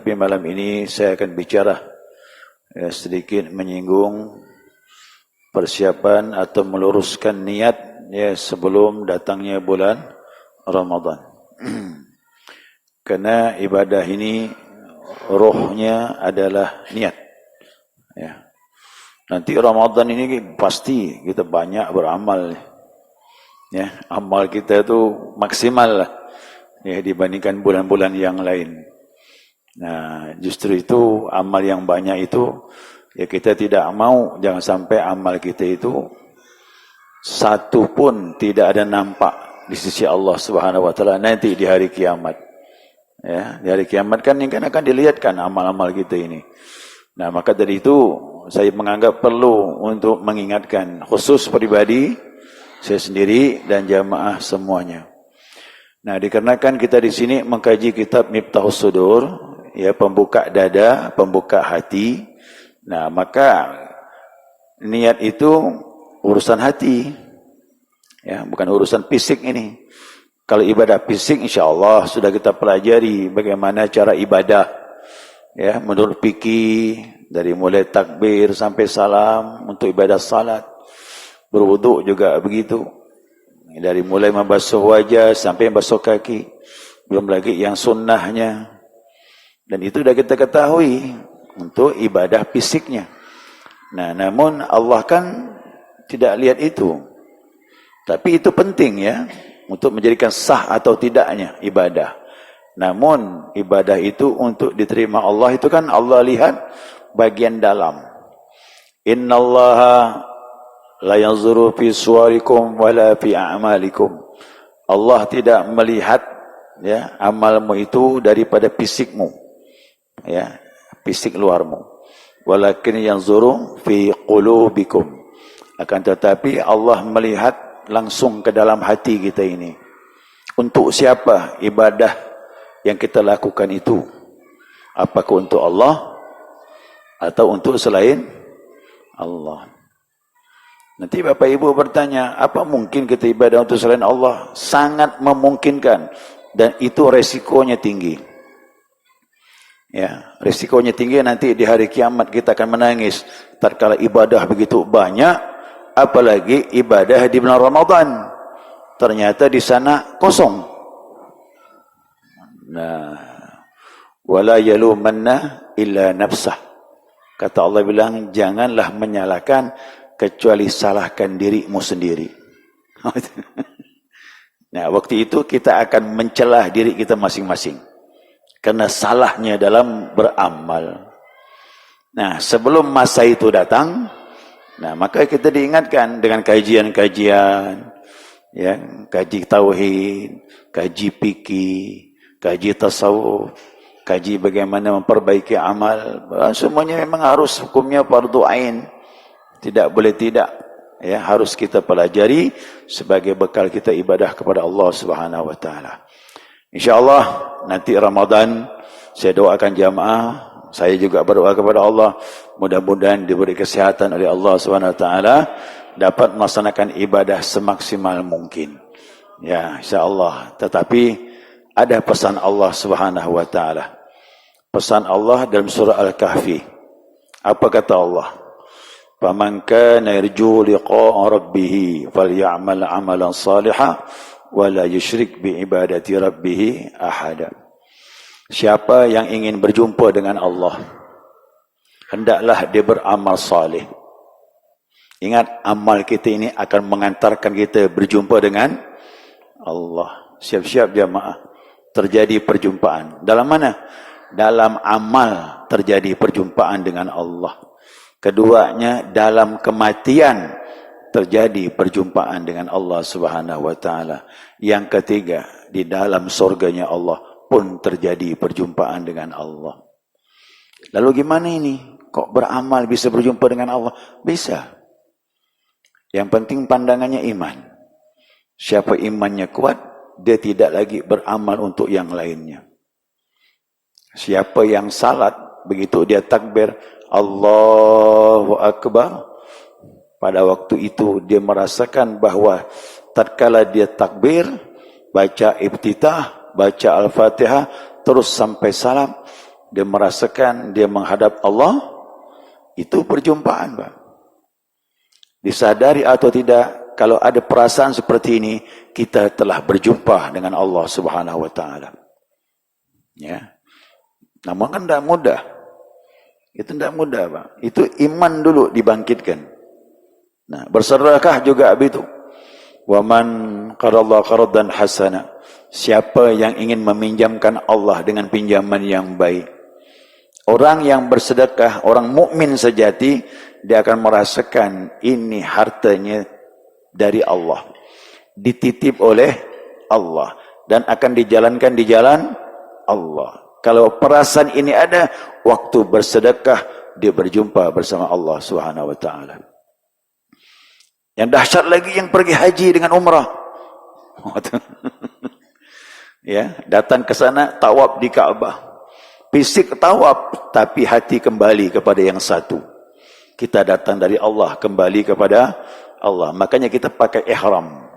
Tapi malam ini saya akan bicara sedikit menyinggung persiapan atau meluruskan niat sebelum datangnya bulan Ramadan. Karena ibadah ini rohnya adalah niat. Nanti Ramadan ini pasti kita banyak beramal. Amal kita itu maksimal lah dibandingkan bulan-bulan yang lain. Nah, justru itu amal yang banyak itu kita tidak mau, jangan sampai amal kita itu satu pun tidak ada nampak di sisi Allah Subhanahu wa taala nanti di hari kiamat. Di hari kiamat kan ini kan akan dilihatkan amal-amal kita ini. Nah, maka dari itu saya menganggap perlu untuk mengingatkan khusus pribadi saya sendiri dan jamaah semuanya. Nah, dikarenakan kita di sini mengkaji kitab Miftahus Sudur, pembuka dada, pembuka hati. Nah, maka niat itu urusan hati, bukan urusan fisik ini. Kalau ibadah fisik, insyaAllah sudah kita pelajari bagaimana cara ibadah, menurut fikih dari mulai takbir sampai salam untuk ibadah salat, berwuduk juga begitu. Dari mulai membasuh wajah sampai membasuh kaki. Belum lagi yang sunnahnya. Dan itu sudah kita ketahui untuk ibadah fisiknya. Nah, namun Allah kan tidak lihat itu. Tapi itu penting untuk menjadikan sah atau tidaknya ibadah. Namun ibadah itu untuk diterima Allah itu kan Allah lihat bagian dalam. Innallaha la yanzuru fi suwarikum wala fi a'malikum. Allah tidak melihat amalmu itu daripada fisikmu, fisik luarmu. Walakin yanzuru fi qulubikum. Akan tetapi Allah melihat langsung ke dalam hati kita ini. Untuk siapa ibadah yang kita lakukan itu? Apakah untuk Allah atau untuk selain Allah? Nanti Bapak Ibu bertanya, apa mungkin kita ibadah untuk selain Allah? Sangat memungkinkan. Dan itu resikonya tinggi. Resikonya tinggi nanti di hari kiamat kita akan menangis. Tatkala ibadah begitu banyak, apalagi ibadah di bulan Ramadan. Ternyata di sana kosong. Nah, wala yalumanna illa nafsah. Kata Allah bilang, janganlah menyalahkan kecuali salahkan dirimu sendiri. Nah, waktu itu kita akan mencelah diri kita masing-masing. Karena salahnya dalam beramal. Nah, sebelum masa itu datang, maka kita diingatkan dengan kajian-kajian, kaji tauhid, kaji fikih, kaji tasawuf, kaji bagaimana memperbaiki amal. Semuanya memang harus hukumnya fardu ain. Tidak boleh tidak, harus kita pelajari sebagai bekal kita ibadah kepada Allah Subhanahu wa taala. InsyaAllah nanti Ramadan saya doakan jamaah, saya juga berdoa kepada Allah, mudah-mudahan diberi kesehatan oleh Allah Subhanahu wa taala, dapat melaksanakan ibadah semaksimal mungkin. InsyaAllah. Tetapi ada pesan Allah Subhanahu wa taala. Pesan Allah dalam surah Al-Kahfi. Apa kata Allah? فَمَنْ كَانَ يَرْجُو لِقَاءَ رَبِّهِ فَلْيَعْمَلْ عَمَلًا صَالِحًا وَلَا يُشْرِكْ بِعِبَادَةِ رَبِّهِ أَحَدًا. Siapa yang ingin berjumpa dengan Allah, hendaklah dia beramal saleh. Ingat, amal kita ini akan mengantarkan kita berjumpa dengan Allah. Siap-siap jamaah, terjadi perjumpaan. Dalam mana? Dalam amal terjadi perjumpaan dengan Allah. Keduanya dalam kematian terjadi perjumpaan dengan Allah Subhanahu wa taala. Yang ketiga, di dalam surganya Allah pun terjadi perjumpaan dengan Allah. Lalu gimana ini? Kok beramal bisa berjumpa dengan Allah? Bisa. Yang penting pandangannya iman. Siapa imannya kuat, dia tidak lagi beramal untuk yang lainnya. Siapa yang salat, begitu dia takbir Allahu Akbar, pada waktu itu dia merasakan bahwa tatkala dia takbir, baca iftitah, baca Al-Fatihah, terus sampai salam, dia merasakan dia menghadap Allah, itu perjumpaan, Pak. Disadari atau tidak, kalau ada perasaan seperti ini, kita telah berjumpa dengan Allah Subhanahu wa taala. Ya. Namun kan tidak mudah. Itu tidak mudah, Pak. Itu iman dulu dibangkitkan. Nah, bersedekah juga begitu. Wa man qarallahu qardan hasana. Siapa yang ingin meminjamkan Allah dengan pinjaman yang baik. Orang yang bersedekah, orang mukmin sejati, dia akan merasakan ini hartanya dari Allah. Dititip oleh Allah dan akan dijalankan di jalan Allah. Kalau perasaan ini ada, waktu bersedekah dia berjumpa bersama Allah Subhanahu wa taala. Yang dahsyat lagi yang pergi haji dengan umrah. Ya, datang ke sana tawaf di Ka'bah. Fisik tawaf tapi hati kembali kepada yang satu. Kita datang dari Allah kembali kepada Allah. Makanya kita pakai ihram.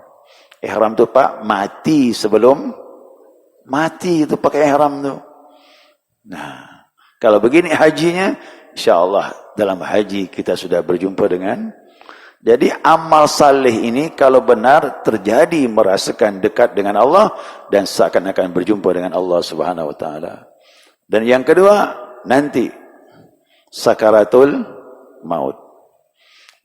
Ihram tu Pak, mati sebelum mati itu pakai ihram tu. Nah, kalau begini hajinya, insya-Allah dalam haji kita sudah berjumpa dengan. Jadi amal saleh ini kalau benar terjadi, merasakan dekat dengan Allah dan seakan-akan berjumpa dengan Allah Subhanahu wa taala. Dan yang kedua, nanti sakaratul maut.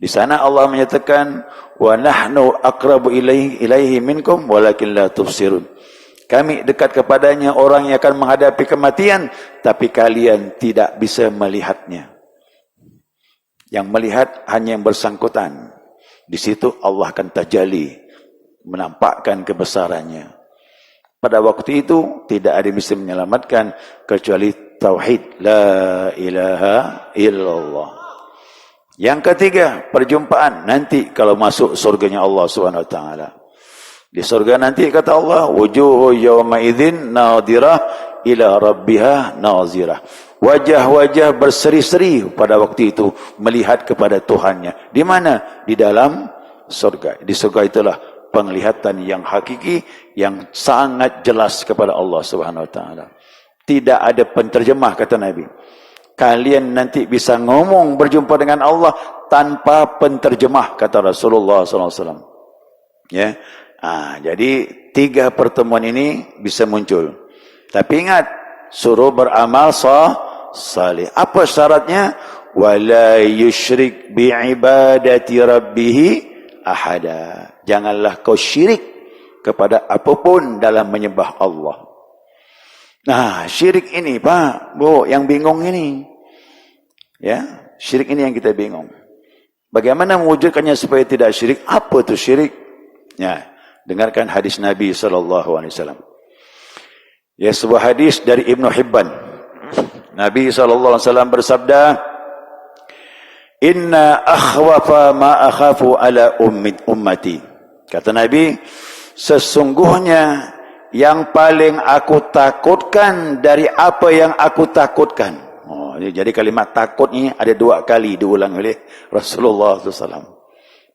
Di sana Allah menyatakan, wa nahnu aqrabu ilaihi minkum walakin la tubsirun. Kami dekat kepadanya, orang yang akan menghadapi kematian, tapi kalian tidak bisa melihatnya. Yang melihat hanya yang bersangkutan. Di situ Allah akan tajalli, menampakkan kebesarannya. Pada waktu itu tidak ada yang bisa menyelamatkan kecuali tauhid la ilaha illallah. Yang ketiga, perjumpaan nanti kalau masuk surganya Allah Subhanahu wa taala. Di surga nanti kata Allah, wujuhu yawma idzin nadhirah ila rabbiha nazirah. Wajah-wajah berseri-seri pada waktu itu melihat kepada Tuhannya. Di mana? Di dalam surga. Di surga itulah penglihatan yang hakiki, yang sangat jelas kepada Allah Subhanahu wa taala. Tidak ada penterjemah kata Nabi. Kalian nanti bisa ngomong berjumpa dengan Allah tanpa penterjemah kata Rasulullah SAW. Ya. Jadi 3 pertemuan ini bisa muncul. Tapi ingat, suruh beramal salih. Apa syaratnya? Wala yusyrik bi'ibadati rabbih ahada. Janganlah kau syirik kepada apapun dalam menyembah Allah. Nah, syirik ini Pak, Bu, yang bingung ini. Ya, syirik ini yang kita bingung. Bagaimana mewujudkannya supaya tidak syirik? Apa itu syirik? Ya, dengarkan hadis Nabi SAW. Ya, sebuah hadis dari Ibnu Hibban. Nabi SAW bersabda, Inna akhwafa ma akhafu ala ummati. Kata Nabi, sesungguhnya yang paling aku takutkan dari apa yang aku takutkan. Jadi kalimat takut ini ada 2 kali diulang oleh Rasulullah SAW.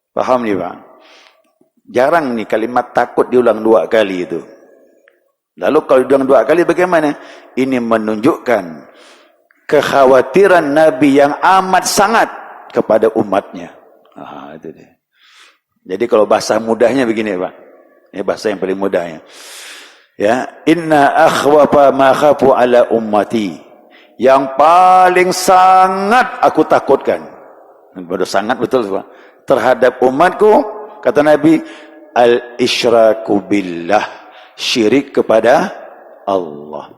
Faham ni Pak? Jarang ni kalimat takut diulang 2 kali itu. Lalu kalau diulang 2 kali bagaimana? Ini menunjukkan kekhawatiran Nabi yang amat sangat kepada umatnya. Itu dia. Jadi kalau bahasa mudahnya begini Pak. Ini bahasa yang paling mudahnya. Ya, inna akhwafa ma khafu ala ummati. Yang paling sangat aku takutkan. Betul sangat betul Pak. Terhadap umatku, kata Nabi, al-isyraku billah, syirik kepada Allah.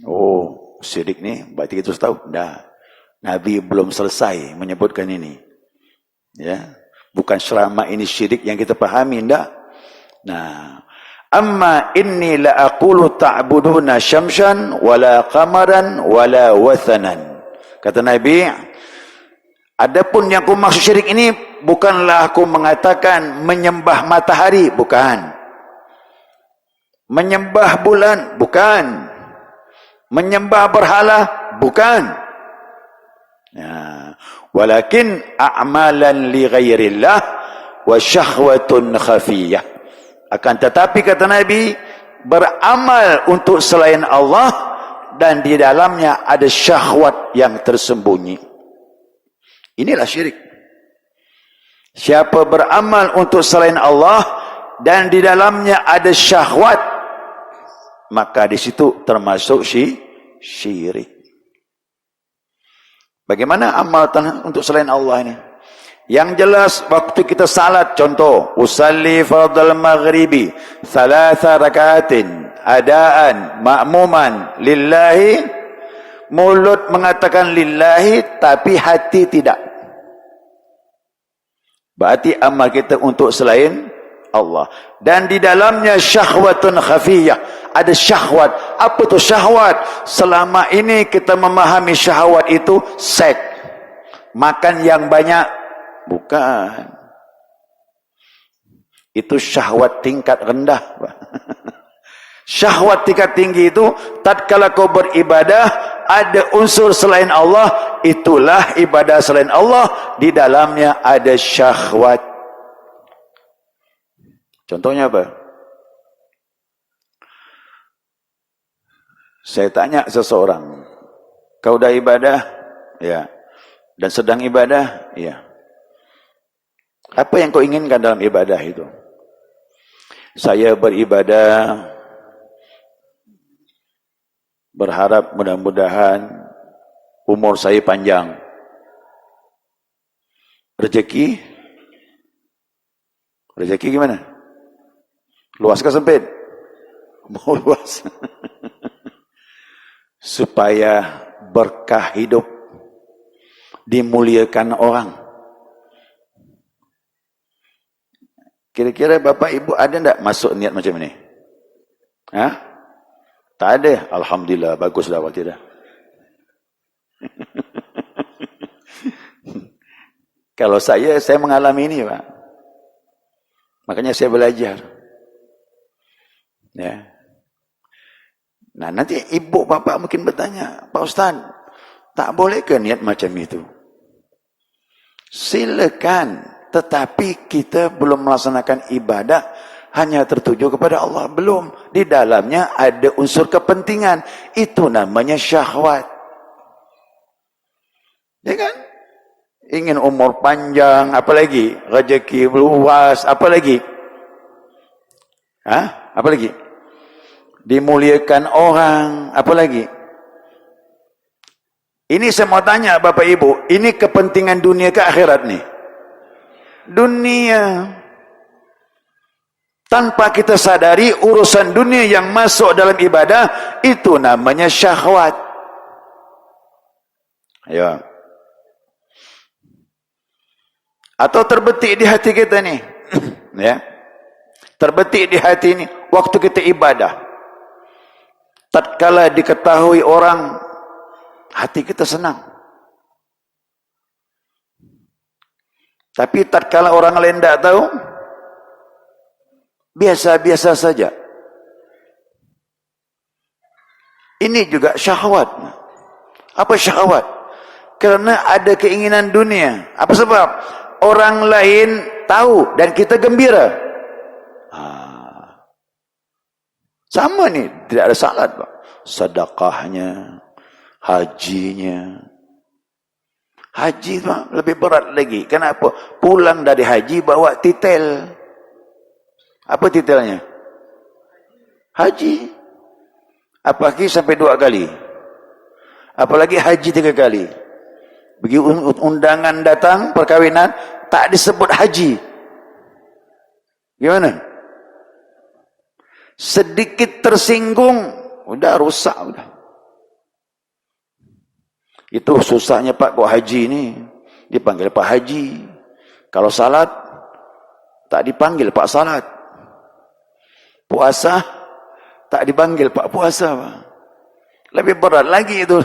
Oh, syirik ni berarti kita tahu. Dah. Nabi belum selesai menyebutkan ini. Ya. Bukan selama ini syirik yang kita pahami, enggak. Nah, amma inni la aqulu ta'buduna syamsan wala qamaran wala wathanan. Kata Nabi, adapun yang aku maksud syirik ini bukanlah aku mengatakan menyembah matahari, bukan. Menyembah bulan, bukan. Menyembah berhala, bukan. Ya, walakin a'malan li ghairillah wa syahwatun khafiyah. Akan tetapi kata Nabi, beramal untuk selain Allah dan di dalamnya ada syahwat yang tersembunyi. Inilah syirik. Siapa beramal untuk selain Allah dan di dalamnya ada syahwat, maka di situ termasuk syirik. Bagaimana amal untuk selain Allah ini? Yang jelas waktu kita salat, contoh, usalli fardal maghribi 3 rakaatin adaan ma'muman lillahi, mulut mengatakan lillahi tapi hati tidak. Berarti amal kita untuk selain Allah. Dan di dalamnya syahwatun khafiyah, ada syahwat. Apa tu syahwat? Selama ini kita memahami syahwat itu seks, makan yang banyak. Bukan. Itu syahwat tingkat rendah. Syahwat tingkat tinggi itu tatkala kau beribadah ada unsur selain Allah, itulah ibadah selain Allah, di dalamnya ada syahwat. Contohnya apa? Saya tanya seseorang, kau dah ibadah? Ya. Dan sedang ibadah? Ya. Apa yang kau inginkan dalam ibadah itu? Saya beribadah, berharap mudah-mudahan umur saya panjang. Rezeki? Rezeki gimana? Luas ke sempit? Mau luas. Supaya berkah hidup, dimuliakan orang. Kira-kira Bapak Ibu ada tak masuk niat macam ini? Hah? Tak ada. Alhamdulillah, bagus dah waktu dah. Kalau saya mengalami ini, Pak. Makanya saya belajar. Ya. Nah, nanti ibu bapak mungkin bertanya, Pak Ustaz, tak boleh ke niat macam itu? Silakan. Tetapi kita belum melaksanakan ibadah hanya tertuju kepada Allah. Belum. Di dalamnya ada unsur kepentingan. Itu namanya syahwat. Ya kan? Ingin umur panjang, apa lagi? Rezeki luas, apa lagi? Hah? Apa lagi? Dimuliakan orang, apa lagi? Ini saya mau tanya Bapak Ibu, ini kepentingan dunia ke akhirat nih? Dunia. Tanpa kita sadari urusan dunia yang masuk dalam ibadah itu namanya syahwat. Ya. Atau terbetik di hati kita nih. Ya. Terbetik di hati ini waktu kita ibadah. Tatkala diketahui orang, hati kita senang. Tapi tatkala orang lain tidak tahu, biasa-biasa saja. Ini juga syahwat. Apa syahwat? Karena ada keinginan dunia. Apa sebab? Orang lain tahu dan kita gembira. Sama nih, tidak ada salat, Pak. Sedekahnya, hajinya. Haji Pak, lebih berat lagi. Kenapa? Pulang dari haji bawa titel. Apa titelnya? Haji. Apalagi sampai 2 kali. Apalagi haji 3 kali. Begitu undangan datang, perkawinan, tak disebut haji. Gimana? Sedikit tersinggung, udah rusak udah. Itu susahnya Pak, kok haji ini dipanggil Pak Haji. Kalau salat tak dipanggil Pak Salat. Puasa tak dipanggil Pak Puasa, Pak. Lebih berat lagi itu.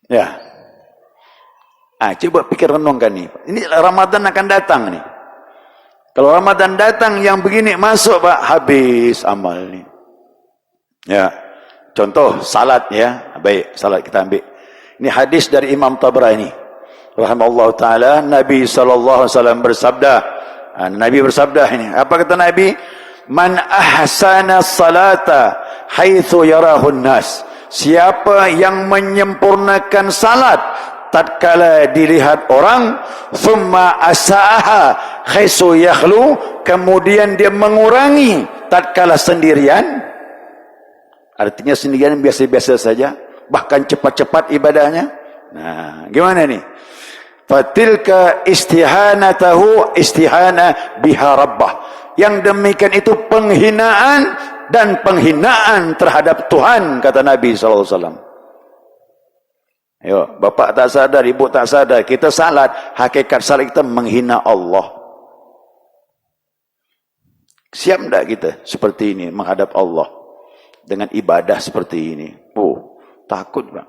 Ya. Coba pikir renungkan nih. Ini Ramadan akan datang nih. Kalau Ramadan datang yang begini masuk, Pak, habis amal nih. Ya. Contoh salat ya. Baik, salat kita ambil. Ini hadis dari Imam Tabrani rahimahullah taala. Nabi sallallahu alaihi wasallam bersabda. Nabi bersabda ini. Apa kata Nabi? Man ahsana salata haitsu yarahun nas. Siapa yang menyempurnakan salat tatkala dilihat orang, thumma asa'aha haitsu yakhlu, kemudian dia mengurangi tatkala sendirian, artinya sendirian biasa-biasa saja, bahkan cepat-cepat ibadahnya. Nah, gimana nih? Fatilka istihanatahu istihana biha rabbah. Yang demikian itu penghinaan dan penghinaan terhadap Tuhan, kata Nabi SAW. Yo, bapak tak sadar, ibu tak sadar, kita salat, hakikat salat kita menghina Allah. Siap tak kita seperti ini menghadap Allah dengan ibadah seperti ini? Oh, takut bang.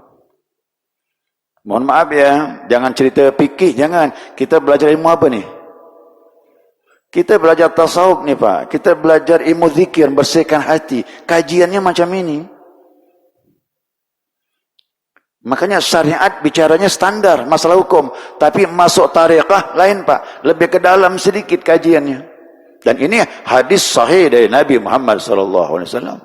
Mohon maaf ya, jangan cerita fikih, jangan. Kita belajar ilmu apa nih? Kita belajar tasawuf nih Pak. Kita belajar ilmu zikir, bersihkan hati. Kajiannya macam ini. Makanya syariat bicaranya standar, masalah hukum. Tapi masuk tariqah lain Pak. Lebih ke dalam sedikit kajiannya. Dan ini hadis sahih dari Nabi Muhammad SAW.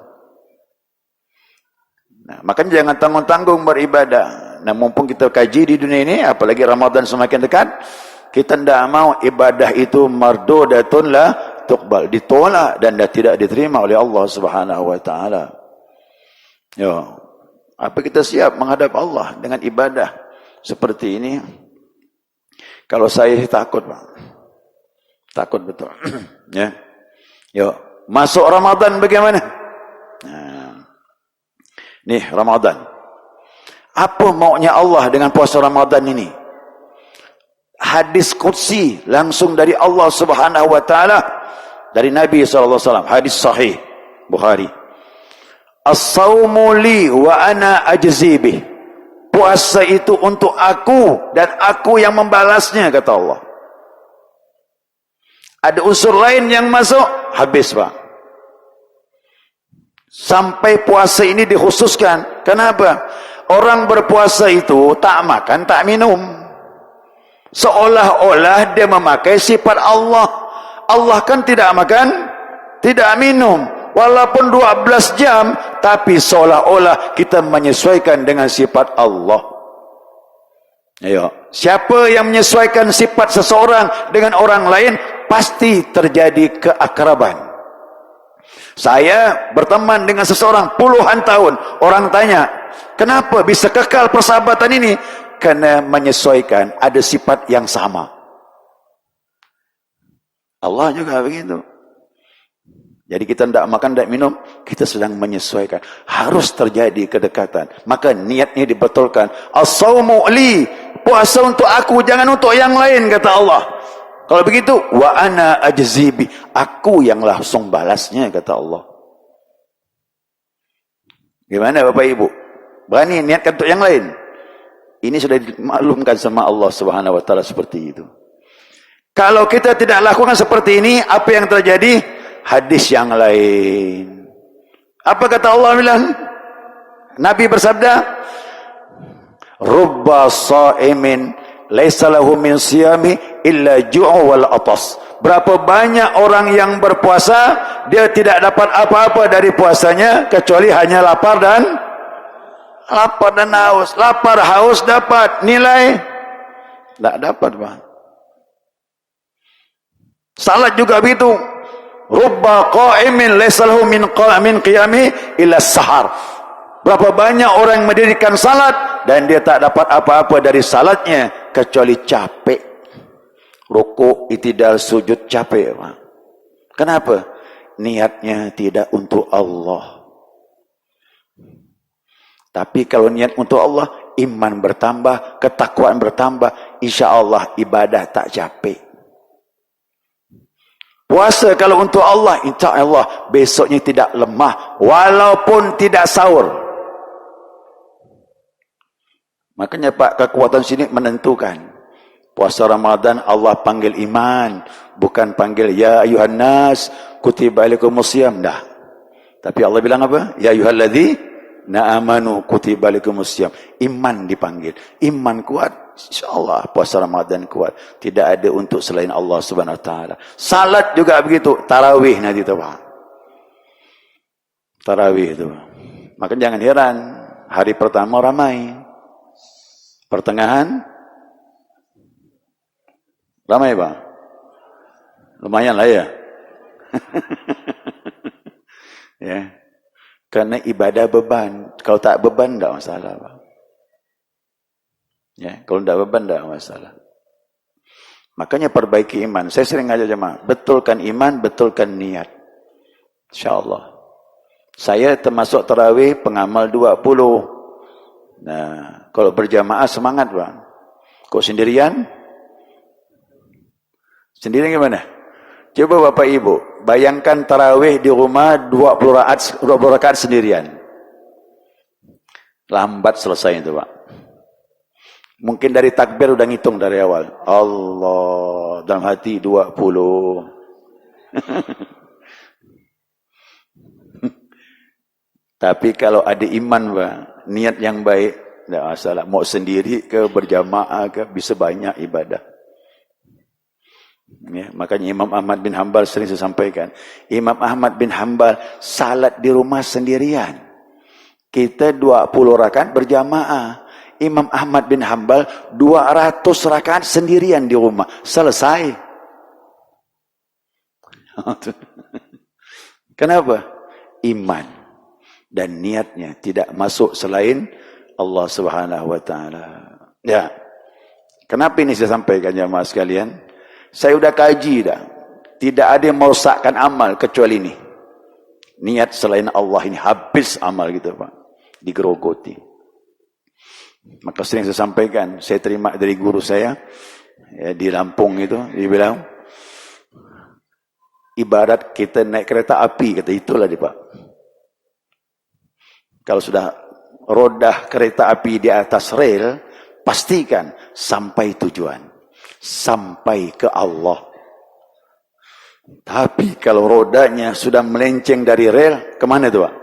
Nah, makanya jangan tanggung-tanggung beribadah. Nah, mumpung kita kaji di dunia ini, apalagi Ramadan semakin dekat, kita tidak mau ibadah itu mardudatun la tuqbal, ditolak dan tidak diterima oleh Allah Subhanahu wa taala. Yo, apa kita siap menghadap Allah dengan ibadah seperti ini? Kalau saya takut, Pak. Takut betul. Ya. Yo, masuk Ramadan bagaimana? Nah, nih Ramadan. Apa maunya Allah dengan puasa Ramadan ini? Hadis qudsi langsung dari Allah Subhanahu wa taala, dari Nabi SAW, hadis sahih Bukhari. As-saumu li wa ana ajzi bih. Puasa itu untuk aku dan aku yang membalasnya, kata Allah. Ada unsur lain yang masuk, habis Pak. Sampai puasa ini dikhususkan. Kenapa? Orang berpuasa itu tak makan, tak minum. Seolah-olah dia memakai sifat Allah. Allah kan tidak makan, tidak minum. Walaupun 12 jam, tapi seolah-olah kita menyesuaikan dengan sifat Allah. Ayo, siapa yang menyesuaikan sifat seseorang dengan orang lain, pasti terjadi keakraban. Saya berteman dengan seseorang puluhan tahun. Orang tanya, kenapa bisa kekal persahabatan ini? Karena menyesuaikan, ada sifat yang sama. Allah juga begitu. Jadi kita tidak makan, tidak minum, kita sedang menyesuaikan. Harus terjadi kedekatan. Maka niatnya dibetulkan. As-sawmu li, puasa untuk aku, jangan untuk yang lain, kata Allah. Kalau begitu, wa ana ajzibi, aku yang langsung balasnya, kata Allah. Gimana Bapak Ibu? Berani niatkan untuk yang lain? Ini sudah dimaklumkan sama Allah Subhanahu wa taala seperti itu. Kalau kita tidak lakukan seperti ini, apa yang terjadi? Hadis yang lain. Apa kata Allah bilang? Nabi bersabda, "Rubba sha'imin laisa lahu min siyami illa ju'u wal atas." Berapa banyak orang yang berpuasa, dia tidak dapat apa-apa dari puasanya kecuali hanya lapar dan haus. Lapar haus dapat, nilai tidak dapat, Pak. Salat juga begitu. Rubba qa'imin laysa lahu min qiyami illa sahar. Berapa banyak orang yang mendirikan salat dan dia tak dapat apa-apa dari salatnya kecuali capek. Rukuk, itidal, sujud, capek, Pak. Kenapa? Niatnya tidak untuk Allah. Tapi kalau niat untuk Allah, iman bertambah, ketakwaan bertambah, insya Allah ibadah tak capek. Puasa kalau untuk Allah, insya Allah besoknya tidak lemah, walaupun tidak sahur. Makanya Pak, kekuatan sini menentukan. Puasa Ramadan Allah panggil iman, bukan panggil ya ayuhan nas kutiba alaikumusiyam, dah. Tapi Allah bilang apa? Ya ayyuhalladzina amanu kutiba alaikumusiyam. Iman dipanggil. Iman kuat, insyaallah puasa Ramadan kuat. Tidak ada untuk selain Allah Subhanahu wa taala. Salat juga begitu, tarawih nanti itu, Pak. Tarawih itu. Maka jangan heran, hari pertama ramai, pertengahan ramai Pak, lumayan lah ya. Ya, karena ibadah beban. Kalau tak beban tak masalah Pak. Ya, kalau tak beban tak masalah. Makanya perbaiki iman. Saya sering ngajak jemaah, betulkan iman, betulkan niat. InsyaAllah. Saya termasuk tarawih pengamal 20. Nah, kalau berjamaah semangat Pak. Kok sendirian? Sendirian gimana? Coba Bapak Ibu, bayangkan tarawih di rumah 20 rakaat sendirian. Lambat selesai itu Pak. Mungkin dari takbir udah ngitung dari awal. Allah, dalam hati 20. Tapi kalau ada iman Pak, niat yang baik, tidak masalah. Mau sendiri ke berjamaah ke, bisa banyak ibadah. Ya, makanya Imam Ahmad bin Hanbal sering saya sampaikan. Imam Ahmad bin Hanbal salat di rumah sendirian. Kita 20 rakaat berjamaah. Imam Ahmad bin Hanbal 200 rakaat sendirian di rumah. Selesai. Kenapa? Iman dan niatnya tidak masuk selain Allah Subhanahu wa taala. Ya. Kenapa ini saya sampaikan jemaah sekalian? Saya sudah kaji dah. Tidak ada yang merosakkan amal kecuali ini. Niat selain Allah ini habis amal kita Pak. Digerogoti. Maka sering saya sampaikan, saya terima dari guru saya ya, di Lampung itu, dia bilang ibarat kita naik kereta api, kata itulah dia Pak. Kalau sudah roda kereta api di atas rel, pastikan sampai tujuan, sampai ke Allah. Tapi kalau rodanya sudah melenceng dari rel, kemana itu Pak?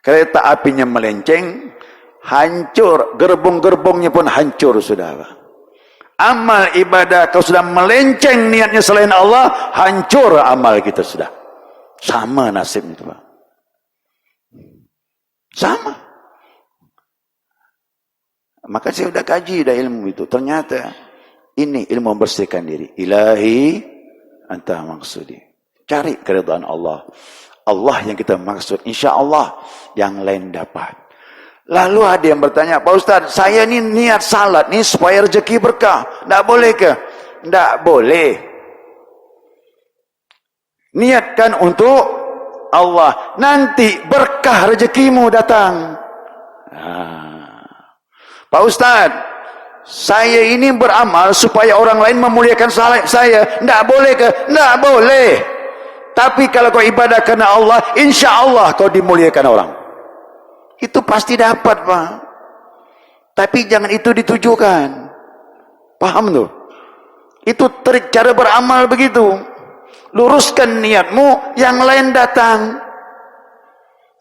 Kereta apinya melenceng, hancur, gerbong-gerbongnya pun hancur sudah Pak. Amal ibadah kalau sudah melenceng niatnya selain Allah, hancur amal kita sudah. Sama nasibnya itu Pak. Sama. Maka saya sudah kaji dah ilmu itu. Ternyata ini ilmu membersihkan diri. Ilahi anta maksudi. Cari keridhaan Allah. Allah yang kita maksud. Insya Allah yang lain dapat. Lalu ada yang bertanya, Pak Ustaz, saya ni niat salat ni supaya rezeki berkah. Tak boleh ke? Tak boleh. Niatkan untuk Allah. Nanti berkah rezekimu datang. Pak Ustaz, saya ini beramal supaya orang lain memuliakan saya. Tak boleh ke? Tak boleh. Tapi kalau kau ibadah karena Allah, insya Allah kau dimuliakan orang. Itu pasti dapat Pak. Tapi jangan itu ditujukan. Paham tuh? Itu trik cara beramal begitu. Luruskan niatmu, yang lain datang.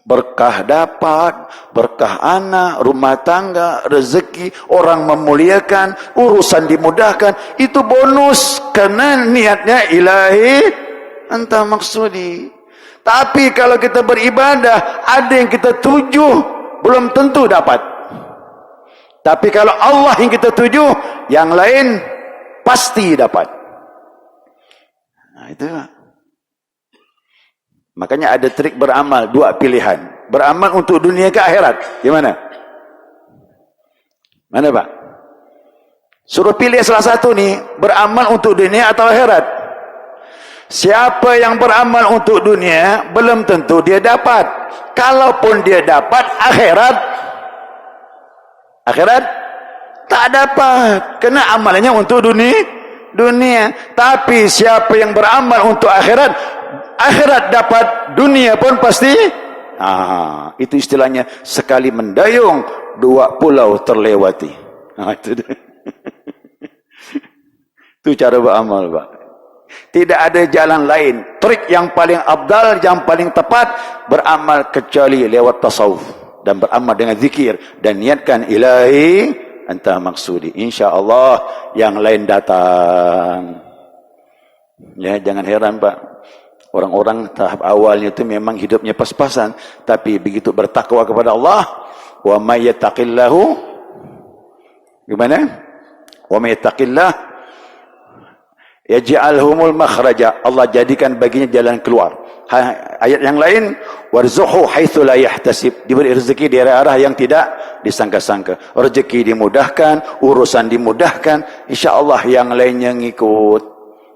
Berkah dapat, berkah anak, rumah tangga, rezeki, orang memuliakan, urusan dimudahkan. Itu bonus karena niatnya ilahi anta maksudi. Tapi kalau kita beribadah, ada yang kita tuju, belum tentu dapat. Tapi kalau Allah yang kita tuju, yang lain pasti dapat. Nah itu. Makanya ada trik beramal, dua pilihan. Beramal untuk dunia ke akhirat. Gimana? Mana Pak? Suruh pilih salah satu nih, beramal untuk dunia atau akhirat. Siapa yang beramal untuk dunia, belum tentu dia dapat. Kalaupun dia dapat, akhirat tak dapat. Karena amalnya untuk dunia. Tapi siapa yang beramal untuk akhirat, akhirat dapat, dunia pun pasti. Itu istilahnya sekali mendayung, dua pulau terlewati. Itu cara beramal Pak. Tidak ada jalan lain. Trik yang paling abdal, yang paling tepat, beramal kecuali lewat tasawuf. Dan beramal dengan zikir. Dan niatkan ilahi anta maksudi. Insya Allah yang lain datang. Ya, jangan heran Pak. Orang-orang tahap awalnya itu memang hidupnya pas-pasan, tapi begitu bertakwa kepada Allah, wa may yattaqillahu, gimana? Wa may yattaqillah yaj'alhumul makhraja, Allah jadikan baginya jalan keluar. Ayat yang lain, warzuqhu haitsu la yahtasib, diberi rezeki di arah yang tidak disangka-sangka. Rezeki dimudahkan, urusan dimudahkan, insyaallah yang lainnya ngikut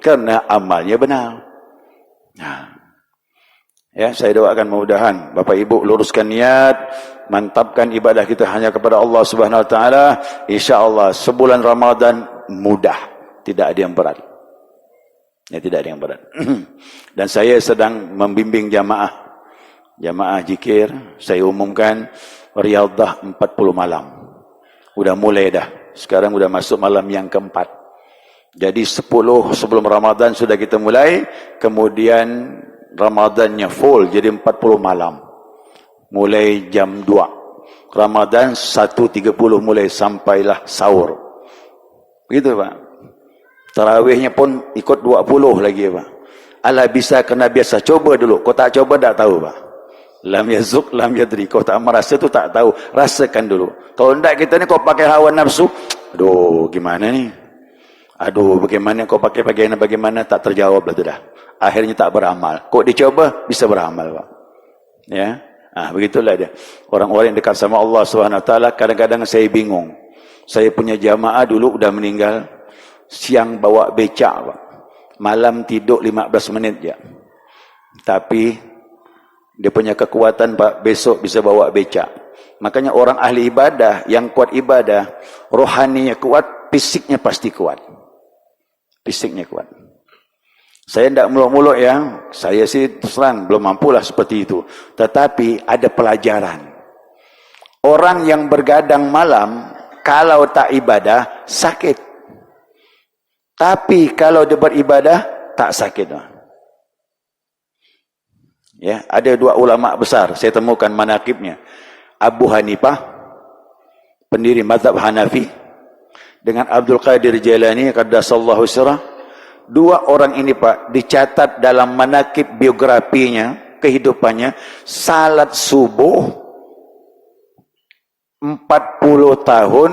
karena amalnya benar. Nah, ya, saya doakan mudah-mudahan Bapak Ibu luruskan niat, mantapkan ibadah kita hanya kepada Allah Subhanahu wa taala. Insyaallah sebulan Ramadan mudah, tidak ada yang berat. Ya, tidak ada yang berat. Dan saya sedang membimbing jamaah zikir. Saya umumkan Riyadhah 40 malam. Udah mulai dah. Sekarang udah masuk malam yang keempat. Jadi 10 sebelum Ramadan sudah kita mulai. Kemudian Ramadannya full, jadi 40 malam. Mulai jam 2. Ramadan 1.30 mulai sampailah sahur. Begitu Pak. Tarawihnya pun ikut 20 lagi Pak. Alah bisa kena biasa, coba dulu. Kau tak coba tak tahu Pak. Lam yazuk lam yadri. Kau tak merasa tu tak tahu. Rasakan dulu. Kalau tidak kita ni kau pakai hawa nafsu. Aduh gimana ni? Aduh bagaimana kau pakai bagaimana tak terjawab lah tu dah. Akhirnya tak beramal. Kau dicoba bisa beramal Pak. Ya. Begitulah dia. Orang-orang yang dekat sama Allah SWT kadang-kadang saya bingung. Saya punya jamaah dulu udah meninggal. Siang bawa becak Pak. Malam tidur 15 menit je. Tapi dia punya kekuatan Pak, besok bisa bawa becak. Makanya orang ahli ibadah yang kuat ibadah, rohaninya kuat, fisiknya pasti kuat. Fisiknya kuat. Saya tidak muluk-muluk ya. Saya sih terserang belum mampulah seperti itu. Tetapi ada pelajaran. Orang yang bergadang malam kalau tak ibadah sakit. Tapi kalau dia beribadah tak sakit. Ya, ada dua ulama besar saya temukan manaqibnya. Abu Hanifah, pendiri mazhab Hanafi, dengan Abdul Qadir Jailani qaddasallahu sirrah. Dua orang ini Pak dicatat dalam manaqib biografinya, kehidupannya, salat subuh 40 tahun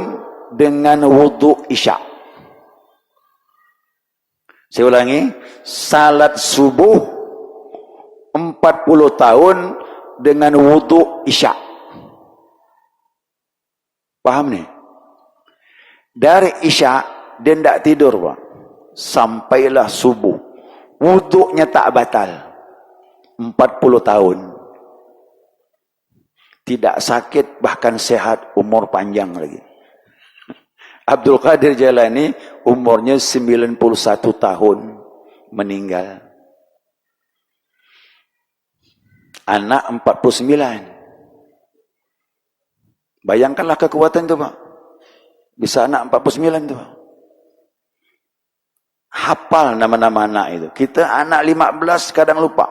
dengan wudu isya. Saya ulangi, salat subuh 40 tahun dengan wudu isya. Paham nih? Dari isya dia tidak tidur Pak. Sampailah subuh. Wudunya tak batal. 40 tahun. Tidak sakit, bahkan sehat, umur panjang lagi. Abdul Qadir Jailani umurnya 91 tahun meninggal. Anak 49. Bayangkanlah kekuatan itu Pak. Bisa anak 49 itu Pak. Hafal nama-nama anak itu. Kita anak 15 kadang lupa.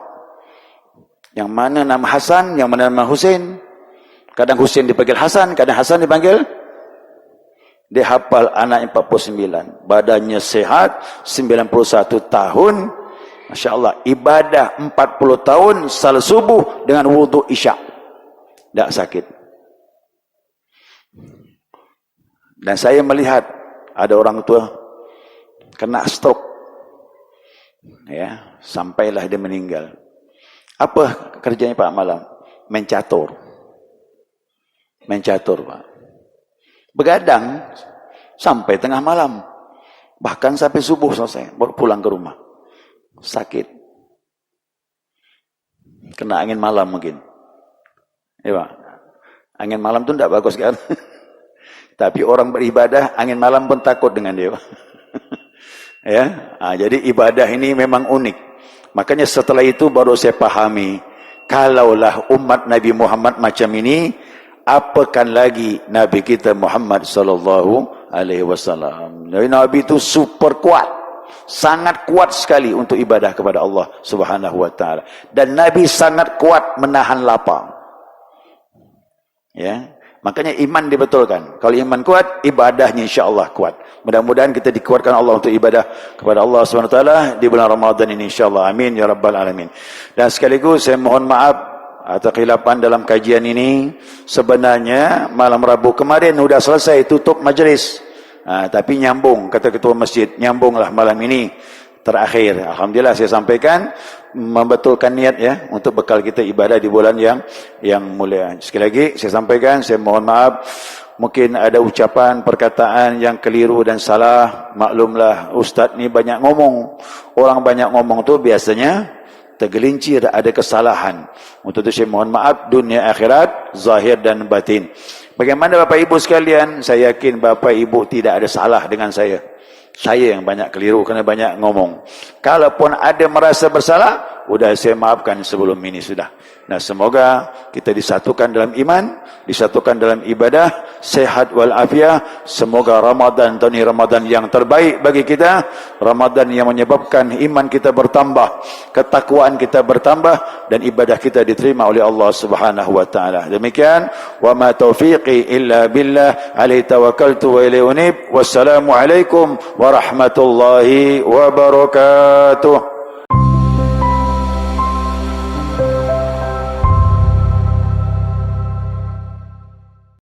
Yang mana nama Hasan, yang mana nama Husain. Kadang Husain dipanggil Hasan, kadang Hasan dipanggil. Dia hafal anak 49. Badannya sehat, 91 tahun. Masya Allah, ibadah 40 tahun, salat subuh dengan wudu isya. Tak sakit. Dan saya melihat ada orang tua kena stroke. Ya, sampailah dia meninggal. Apa kerjanya Pak malam? Mencatur. Mencatur Pak. Begadang sampai tengah malam. Bahkan sampai subuh selesai, baru pulang ke rumah. Sakit. Kena angin malam mungkin. Ya Pak. Angin malam itu tidak bagus kan? Tapi orang beribadah, angin malam pun takut dengan dia Pak. Ya, jadi ibadah ini memang unik. Makanya setelah itu baru saya pahami. Kalaulah umat Nabi Muhammad macam ini, apakan lagi Nabi kita Muhammad sallallahu alaihi wasallam. Nabi itu super kuat, sangat kuat sekali untuk ibadah kepada Allah Subhanahu wa taala. Dan Nabi sangat kuat menahan lapar. Ya. Makanya iman dibetulkan. Kalau iman kuat, ibadahnya insya-Allah kuat. Mudah-mudahan kita dikuatkan Allah untuk ibadah kepada Allah SWT di bulan Ramadan ini insya-Allah. Amin ya rabbal alamin. Dan sekaligus saya mohon maaf atas kehilapan dalam kajian ini. Sebenarnya malam Rabu kemarin sudah selesai tutup majlis. Tapi nyambung, kata ketua masjid, nyambunglah malam ini terakhir. Alhamdulillah saya sampaikan, membetulkan niat ya untuk bekal kita ibadah di bulan yang mulia. Sekali lagi saya sampaikan, saya mohon maaf mungkin ada ucapan perkataan yang keliru dan salah. Maklumlah ustaz ni banyak ngomong. Orang banyak ngomong tu biasanya tergelincir, ada kesalahan. Untuk itu saya mohon maaf dunia akhirat, zahir dan batin. Bagaimana Bapak Ibu sekalian? Saya yakin Bapak Ibu tidak ada salah dengan saya. Saya yang banyak keliru kerana banyak ngomong. Kalaupun ada merasa bersalah, sudah saya maafkan sebelum ini sudah. Nah, semoga kita disatukan dalam iman, disatukan dalam ibadah, sehat walafiat. Semoga Ramadan tahun ini Ramadan yang terbaik bagi kita, Ramadan yang menyebabkan iman kita bertambah, ketakwaan kita bertambah, dan ibadah kita diterima oleh Allah Subhanahu wa taala. Demikian, wa ma taufiqi illa billah, alaihi tawakkaltu wa ilaihi unib. Wassalamu alaikum warahmatullahi wabarakatuh.